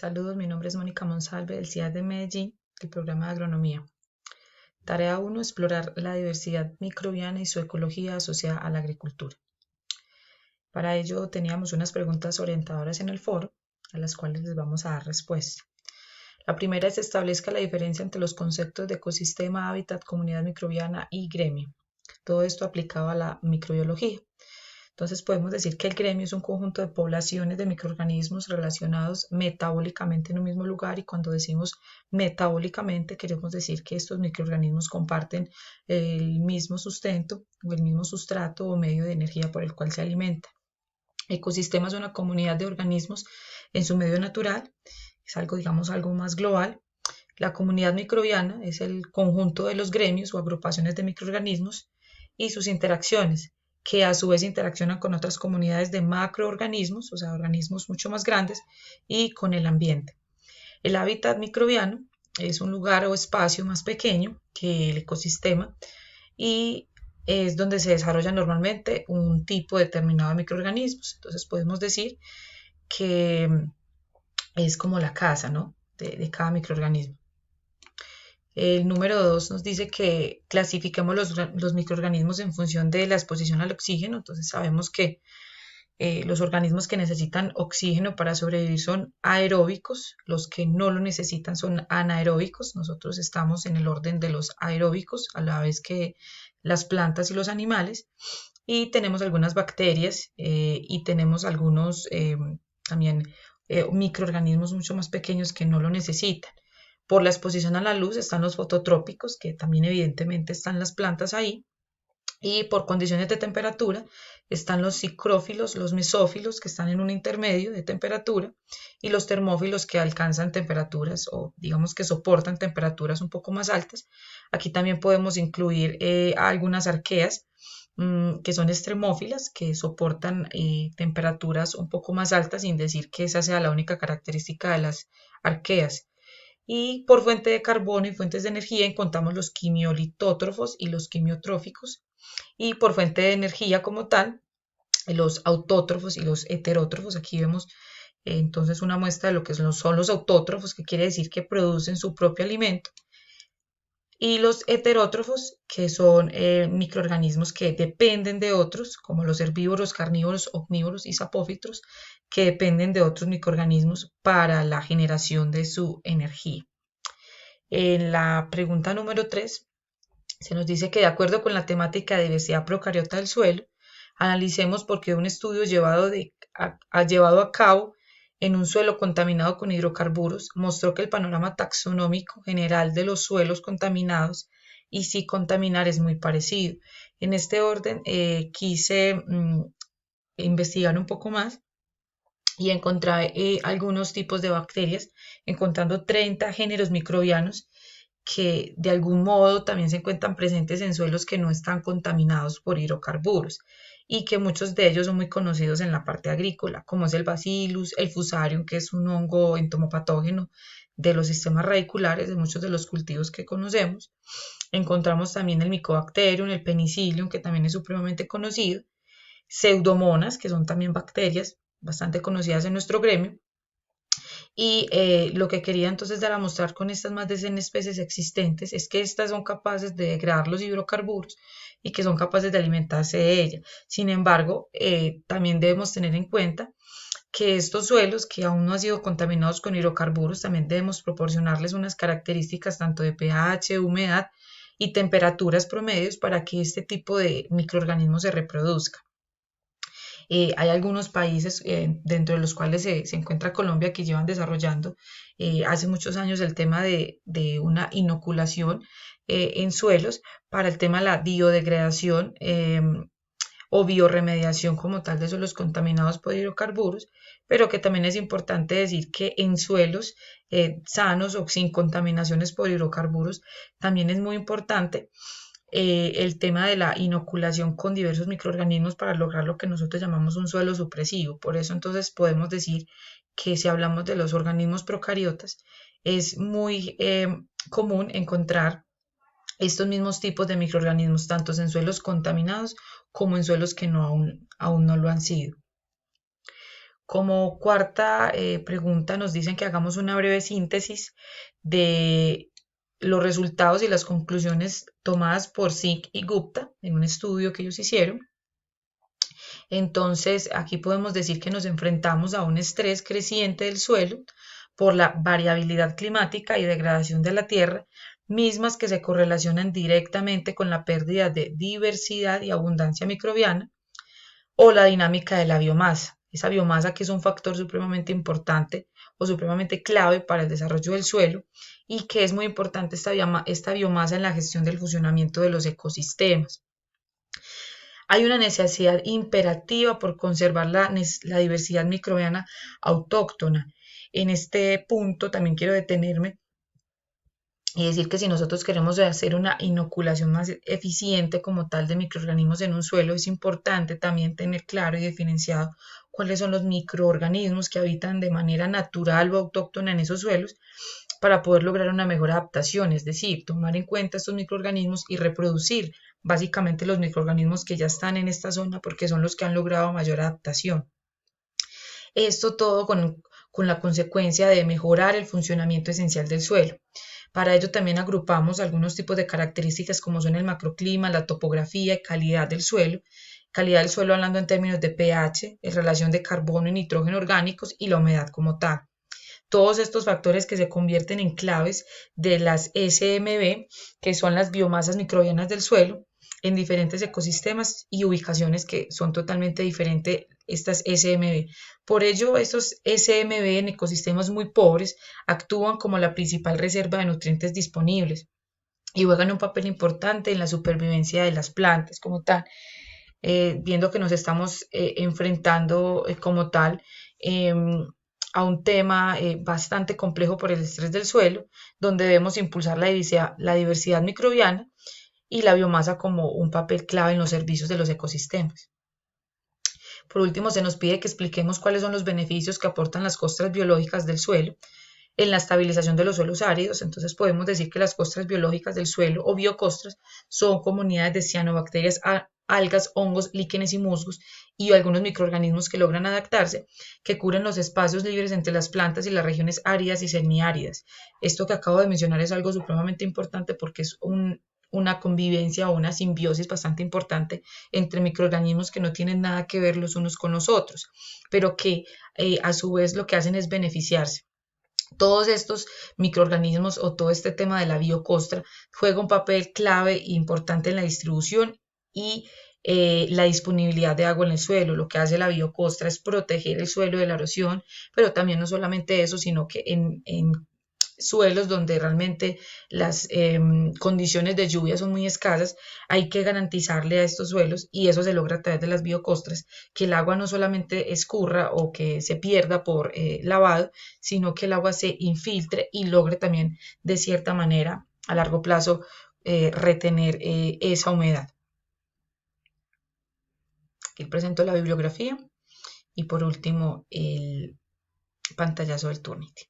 Saludos, mi nombre es Mónica Monsalve del CIAD de Medellín, del programa de agronomía. Tarea 1: explorar la diversidad microbiana y su ecología asociada a la agricultura. Para ello teníamos unas preguntas orientadoras en el foro, a las cuales les vamos a dar respuesta. La primera es: establezca la diferencia entre los conceptos de ecosistema, hábitat, comunidad microbiana y gremio. Todo esto aplicado a la microbiología. Entonces podemos decir que el gremio es un conjunto de poblaciones de microorganismos relacionados metabólicamente en un mismo lugar, y cuando decimos metabólicamente queremos decir que estos microorganismos comparten el mismo sustento o el mismo sustrato o medio de energía por el cual se alimentan. Ecosistema es una comunidad de organismos en su medio natural, es algo, digamos, algo más global. La comunidad microbiana es el conjunto de los gremios o agrupaciones de microorganismos y sus interacciones, que a su vez interaccionan con otras comunidades de macroorganismos, o sea, organismos mucho más grandes, y con el ambiente. El hábitat microbiano es un lugar o espacio más pequeño que el ecosistema y es donde se desarrolla normalmente un tipo determinado de microorganismos. Entonces podemos decir que es como la casa, ¿no?, de cada microorganismo. El número 2 nos dice que clasifiquemos los microorganismos en función de la exposición al oxígeno. Entonces sabemos que los organismos que necesitan oxígeno para sobrevivir son aeróbicos, los que no lo necesitan son anaeróbicos. Nosotros estamos en el orden de los aeróbicos, a la vez que las plantas y los animales, y tenemos algunas bacterias y tenemos algunos también microorganismos mucho más pequeños que no lo necesitan. Por la exposición a la luz están los fototrópicos, que también evidentemente están las plantas ahí, y por condiciones de temperatura están los psicrófilos, los mesófilos, que están en un intermedio de temperatura, y los termófilos, que alcanzan temperaturas o digamos que soportan temperaturas un poco más altas. Aquí también podemos incluir algunas arqueas, que son extremófilas, que soportan temperaturas un poco más altas, sin decir que esa sea la única característica de las arqueas. Y por fuente de carbono y fuentes de energía encontramos los quimiolitótrofos y los quimiotróficos. Y por fuente de energía como tal, los autótrofos y los heterótrofos. Aquí vemos entonces una muestra de lo que son los autótrofos, que quiere decir que producen su propio alimento. Y los heterótrofos, que son microorganismos que dependen de otros, como los herbívoros, carnívoros, omnívoros y sapófitos, que dependen de otros microorganismos para la generación de su energía. En la pregunta número 3 se nos dice que, de acuerdo con la temática de diversidad procariota del suelo, analicemos por qué un estudio llevado a cabo en un suelo contaminado con hidrocarburos mostró que el panorama taxonómico general de los suelos contaminados y sin contaminar es muy parecido. En este orden quise investigar un poco más y encontrar algunos tipos de bacterias, encontrando 30 géneros microbianos que de algún modo también se encuentran presentes en suelos que no están contaminados por hidrocarburos, y que muchos de ellos son muy conocidos en la parte agrícola, como es el Bacillus, el Fusarium, que es un hongo entomopatógeno de los sistemas radiculares de muchos de los cultivos que conocemos. Encontramos también el Mycobacterium, el Penicillium, que también es supremamente conocido, Pseudomonas, que son también bacterias bastante conocidas en nuestro gremio. Y lo que quería entonces dar a mostrar con estas más de 100 especies existentes es que estas son capaces de degradar los hidrocarburos y que son capaces de alimentarse de ella. Sin embargo, también debemos tener en cuenta que estos suelos que aún no han sido contaminados con hidrocarburos, también debemos proporcionarles unas características tanto de pH, humedad y temperaturas promedios para que este tipo de microorganismos se reproduzcan. Hay algunos países dentro de los cuales se encuentra Colombia, que llevan desarrollando hace muchos años el tema de una inoculación en suelos para el tema de la biodegradación o bioremediación como tal de suelos contaminados por hidrocarburos, pero que también es importante decir que en suelos sanos o sin contaminaciones por hidrocarburos también es muy importante el tema de la inoculación con diversos microorganismos para lograr lo que nosotros llamamos un suelo supresivo. Por eso entonces podemos decir que si hablamos de los organismos procariotas, es muy común encontrar estos mismos tipos de microorganismos tanto en suelos contaminados como en suelos que aún no lo han sido. Como cuarta pregunta nos dicen que hagamos una breve síntesis de los resultados y las conclusiones tomadas por Singh y Gupta en un estudio que ellos hicieron. Entonces, aquí podemos decir que nos enfrentamos a un estrés creciente del suelo por la variabilidad climática y degradación de la tierra, mismas que se correlacionan directamente con la pérdida de diversidad y abundancia microbiana o la dinámica de la biomasa. Esa biomasa que es un factor supremamente importante o supremamente clave para el desarrollo del suelo y que es muy importante esta biomasa en la gestión del funcionamiento de los ecosistemas. Hay una necesidad imperativa por conservar la diversidad microbiana autóctona. En este punto también quiero detenerme y decir que si nosotros queremos hacer una inoculación más eficiente como tal de microorganismos en un suelo, es importante también tener claro y diferenciado cuáles son los microorganismos que habitan de manera natural o autóctona en esos suelos para poder lograr una mejor adaptación, es decir, tomar en cuenta estos microorganismos y reproducir básicamente los microorganismos que ya están en esta zona porque son los que han logrado mayor adaptación. Esto todo con la consecuencia de mejorar el funcionamiento esencial del suelo. Para ello también agrupamos algunos tipos de características como son el macroclima, la topografía y calidad del suelo. Calidad del suelo hablando en términos de pH, relación de carbono y nitrógeno orgánicos y la humedad como tal. Todos estos factores que se convierten en claves de las SMB, que son las biomasas microbianas del suelo, en diferentes ecosistemas y ubicaciones que son totalmente diferentes estas SMB. Por ello, estos SMB en ecosistemas muy pobres actúan como la principal reserva de nutrientes disponibles y juegan un papel importante en la supervivencia de las plantas como tal. Viendo que nos estamos enfrentando como tal a un tema bastante complejo por el estrés del suelo, donde debemos impulsar la diversidad microbiana y la biomasa como un papel clave en los servicios de los ecosistemas. Por último, se nos pide que expliquemos cuáles son los beneficios que aportan las costras biológicas del suelo en la estabilización de los suelos áridos. Entonces podemos decir que las costras biológicas del suelo o biocostras son comunidades de cianobacterias, algas, hongos, líquenes y musgos y algunos microorganismos que logran adaptarse, que cubren los espacios libres entre las plantas y las regiones áridas y semiáridas. Esto que acabo de mencionar es algo supremamente importante porque es una convivencia o una simbiosis bastante importante entre microorganismos que no tienen nada que ver los unos con los otros, pero que a su vez lo que hacen es beneficiarse. Todos estos microorganismos o todo este tema de la biocostra juega un papel clave e importante en la distribución y la disponibilidad de agua en el suelo. Lo que hace la biocostra es proteger el suelo de la erosión, pero también no solamente eso, sino que en suelos donde realmente las condiciones de lluvia son muy escasas, hay que garantizarle a estos suelos, y eso se logra a través de las biocostras, que el agua no solamente escurra o que se pierda por lavado, sino que el agua se infiltre y logre también de cierta manera a largo plazo retener esa humedad. Aquí presento la bibliografía y por último el pantallazo del Turnitin.